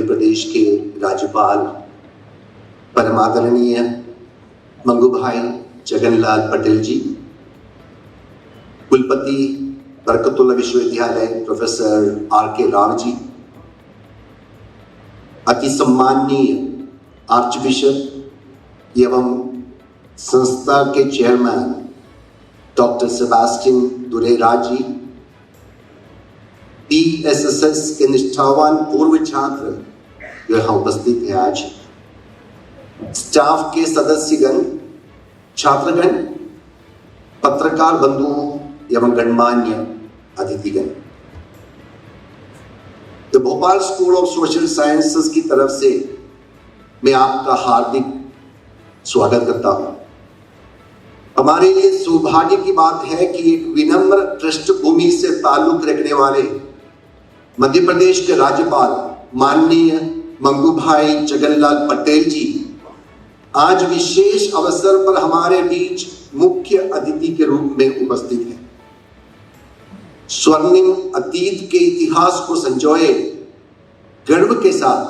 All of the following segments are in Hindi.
प्रदेश के राज्यपाल परमादरणीय मंगू भाई जगनलाल पटेल जी, कुलपति बरकतुल्लाह विश्वविद्यालय प्रोफेसर आर.के. राव जी, अति सम्माननीय आर्च बिशप एवं संस्था के चेयरमैन डॉक्टर सेबास्टियन दुरेरा जी, PSSS के निष्ठावान पूर्व छात्र यहाँ उपस्थित है आज, स्टाफ के सदस्यगण, छात्रगण, पत्रकार बंधुओं एवं गणमान्य अतिथिगण। The Bhopal school of social sciences की तरफ से मैं आपका हार्दिक स्वागत करता हूं। हमारे लिए सौभाग्य की बात है कि एक विनम्र पृष्ठभूमि से ताल्लुक रखने वाले मध्य प्रदेश के राज्यपाल माननीय मंगू भाई जगनलाल पटेल जी आज विशेष अवसर पर हमारे बीच मुख्य अतिथि के रूप में उपस्थित हैं। स्वर्णिम अतीत के इतिहास को संजोए गर्व के साथ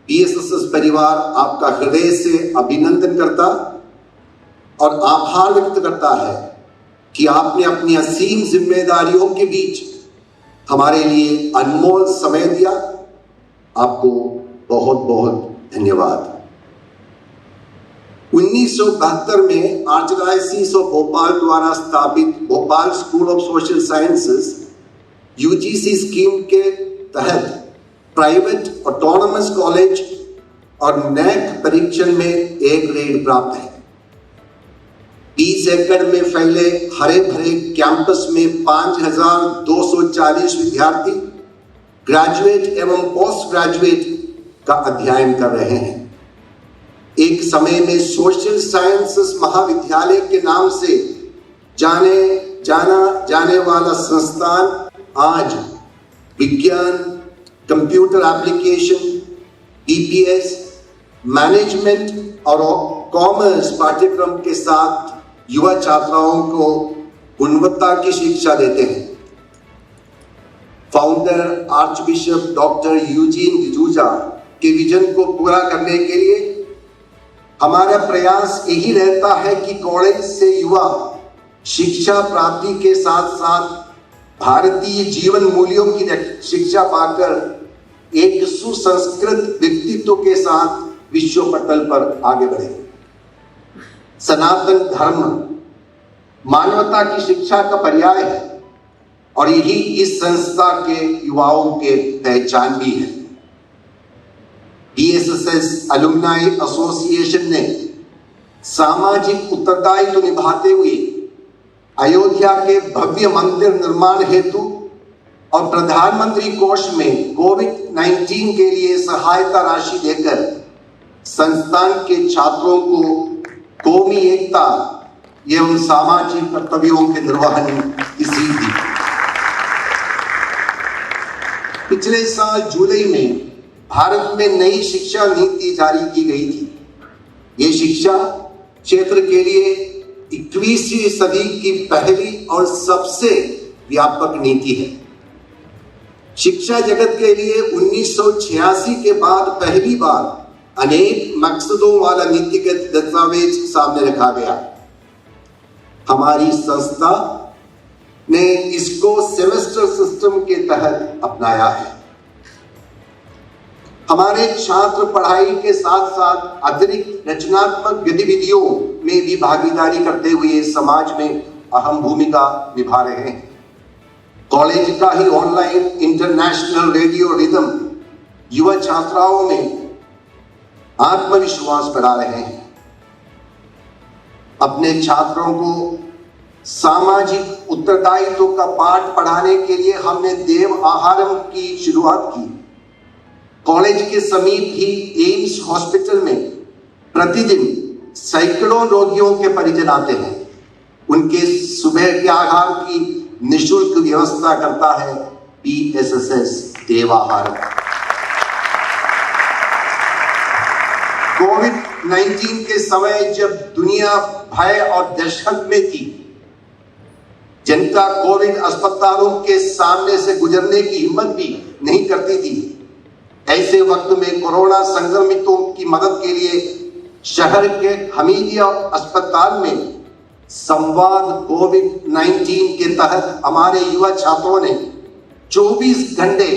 PSSS परिवार आपका हृदय से अभिनंदन करता और आभार व्यक्त करता है कि आपने अपनी असीम जिम्मेदारियों के बीच हमारे लिए अनमोल समय दिया। आपको बहुत बहुत धन्यवाद। 1972 में आर्चडायोसीस ऑफ भोपाल द्वारा स्थापित Bhopal school of social sciences UGC scheme के तहत प्राइवेट ऑटोनमस कॉलेज और NAC परीक्षण में A ग्रेड प्राप्त है। 20 एकड़ में फैले हरे भरे कैंपस में 5,240 विद्यार्थी ग्रेजुएट एवं पोस्ट ग्रेजुएट का अध्ययन कर रहे हैं। एक समय में सोशल साइंसेस महाविद्यालय के नाम से जाना जाने वाला संस्थान आज विज्ञान, कंप्यूटर एप्लीकेशन, EPS, मैनेजमेंट और कॉमर्स पाठ्यक्रम के साथ युवा छात्राओं को गुणवत्ता की शिक्षा देते हैं। Founder arch bishop doctor Eugene D'Souza के विजन को पूरा करने के लिए हमारा प्रयास यही रहता है कि कॉलेज से युवा शिक्षा प्राप्ति के साथ साथ भारतीय जीवन मूल्यों की शिक्षा पाकर एक सुसंस्कृत व्यक्तित्व के साथ विश्व पटल पर आगे बढ़े। सनातन धर्म मानवता की शिक्षा का पर्याय है और यही इस संस्था के युवाओं के पहचान भी है। PSSS अलुमनाई एसोसिएशन ने सामाजिक उत्तरदायित्व निभाते हुए अयोध्या के भव्य मंदिर निर्माण हेतु और प्रधानमंत्री कोष में कोविड-19 के लिए सहायता राशि देकर संस्थान के छात्रों को कौमी एकता एवं सामाजिक कर्तव्यों के निर्वहन की सीख दी। पिछले साल जुलाई में भारत में नई शिक्षा नीति जारी की गई थी। ये शिक्षा क्षेत्र के लिए 21वीं सदी की पहली और सबसे व्यापक नीति है। शिक्षा जगत के लिए 1986 के बाद पहली बार अनेक मकसदों वाला नीतिगत दस्तावेज सामने रखा गया। हमारी संस्था ने इसको सेमेस्टर सिस्टम के तहत अपनाया है। हमारे छात्र पढ़ाई के साथ साथ अतिरिक्त रचनात्मक गतिविधियों में भी भागीदारी करते हुए समाज में अहम भूमिका निभा रहे हैं। कॉलेज का ही ऑनलाइन इंटरनेशनल रेडियो रिदम युवा छात्राओं में आत्मविश्वास बढ़ा रहे हैं। अपने छात्रों को सामाजिक उत्तरदायित्व का पाठ पढ़ाने के लिए हमने देव आहारम की शुरुआत की। कॉलेज के समीप ही एम्स हॉस्पिटल में प्रतिदिन सैकड़ों रोगियों के परिजन आते हैं। उनके सुबह के आहार की निःशुल्क व्यवस्था करता है PSSS देव आहारम। कोविड-19 के समय जब दुनिया भय और दहशत में थी, जनता कोविड अस्पतालों के सामने से गुजरने की हिम्मत भी नहीं करती थी, ऐसे वक्त में कोरोना संक्रमितों की मदद के लिए शहर के हमीदिया अस्पताल में संवाद कोविड-19 के तहत हमारे युवा छात्रों ने 24 घंटे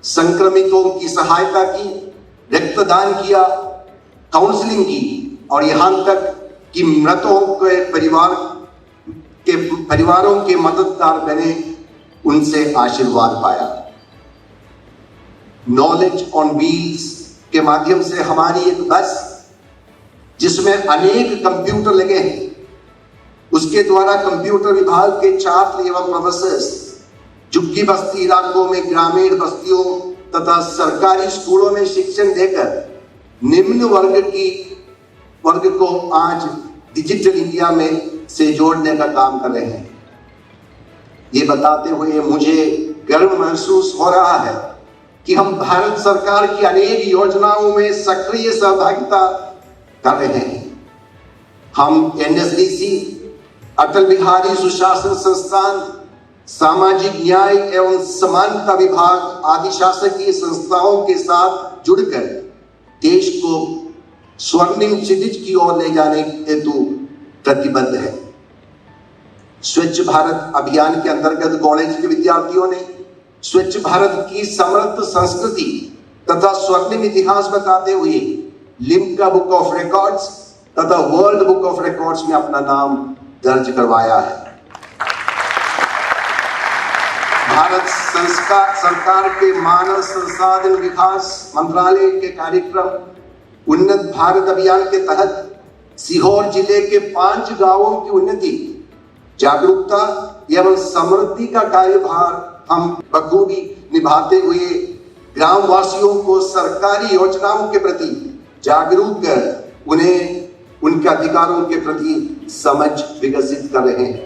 संक्रमितों की सहायता की, रक्तदान किया, काउंसलिंग की और यहां तक कि मृतकों के परिवारों के मददगार बने, उनसे आशीर्वाद पाया। नॉलेज ऑन व्हील्स के माध्यम से हमारी एक बस जिसमें अनेक कंप्यूटर लगे हैं, उसके द्वारा कंप्यूटर विभाग के छात्र एवं प्रोफेसर्स झुग्गी बस्ती इलाकों में ग्रामीण बस्तियों तथा सरकारी स्कूलों में शिक्षण देकर निम्न वर्ग को आज डिजिटल इंडिया में से जोड़ने का काम कर रहे हैं। ये बताते हुए मुझे गर्व महसूस हो रहा है कि हम भारत सरकार की अनेक योजनाओं में सक्रिय सहभागिता कर रहे हैं। हम एनएसडीसी, अटल बिहारी सुशासन संस्थान, सामाजिक न्याय एवं समानता विभाग आदि शासकीय संस्थाओं के साथ जुड़कर देश को स्वर्णिम क्षितिज की ओर ले जाने हेतु प्रतिबद्ध है। स्वच्छ भारत अभियान के अंतर्गत कॉलेज के विद्यार्थियों ने स्वच्छ भारत की समृद्ध संस्कृति तथा स्वर्णिम इतिहास बताते हुए लिम्का बुक ऑफ रिकॉर्ड्स तथा वर्ल्ड बुक ऑफ रिकॉर्ड्स में अपना नाम दर्ज करवाया है। भारत सरकार के मानव संसाधन विकास मंत्रालय के कार्यक्रम उन्नत भारत अभियान के तहत सीहोर जिले के 5 गांवों की उन्नति, जागरूकता एवं समृद्धि का कार्यभार हम बखूबी निभाते हुए ग्राम वासियों को सरकारी योजनाओं के प्रति जागरूक कर उन्हें उनके अधिकारों के प्रति समझ विकसित कर रहे हैं।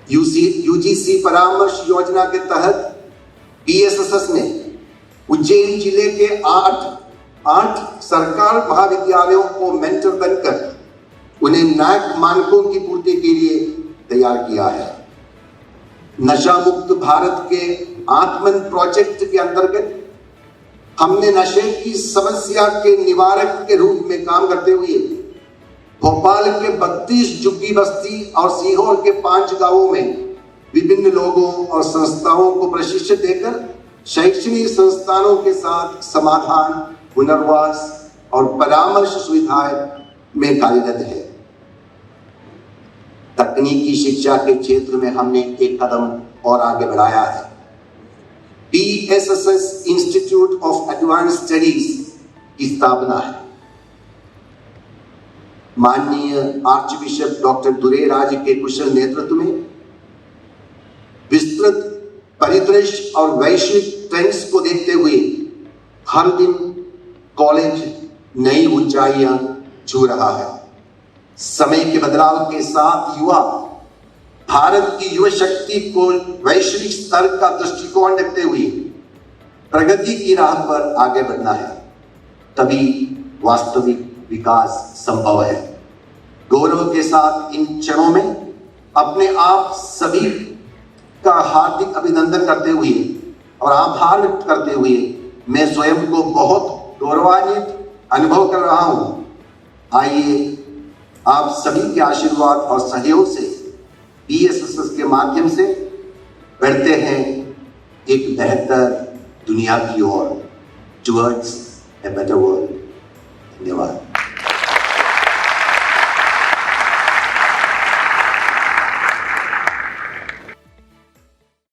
यूजीसी परामर्श योजना के तहत बीएसएसएस ने उज्जैन जिले के 8 सरकार महाविद्यालयों को मेंटर बनकर उन्हें NAAC मानकों की पूर्ति के लिए तैयार किया है। नशा मुक्त भारत के आत्मन प्रोजेक्ट के अंतर्गत हमने नशे की समस्या के निवारक के रूप में काम करते हुए भोपाल के 32 झुग्गी बस्ती और सीहोर के 5 गांवों में विभिन्न लोगों और संस्थाओं को प्रशिक्षण देकर शैक्षणिक संस्थानों के साथ समाधान, पुनर्वास और परामर्श सुविधाएं में कार्यरत है। तकनीकी शिक्षा के क्षेत्र में हमने एक कदम और आगे बढ़ाया है। BSSS institute of advance studies की स्थापना है। माननीय आर्च बिशप डॉक्टर दुरेराज के कुशल नेतृत्व में विस्तृत परिदृश्य और वैश्विक ट्रेंड्स को देखते हुए हर दिन कॉलेज नई ऊंचाइयां छू रहा है। समय के बदलाव के साथ युवा भारत की युवा शक्ति को वैश्विक स्तर का दृष्टिकोण रखते हुए प्रगति की राह पर आगे बढ़ना है, तभी वास्तविक विकास संभव है। गौरव के साथ इन क्षणों में अपने आप सभी का हार्दिक अभिनंदन करते हुए और आभार व्यक्त करते हुए मैं स्वयं को बहुत गौरवान्वित अनुभव कर रहा हूं। आइए आप सभी के आशीर्वाद और सहयोग से BSSS के माध्यम से बढ़ते हैं एक बेहतर दुनिया की ओर, टुवर्ड्स ए बेटर वर्ल्ड। धन्यवाद।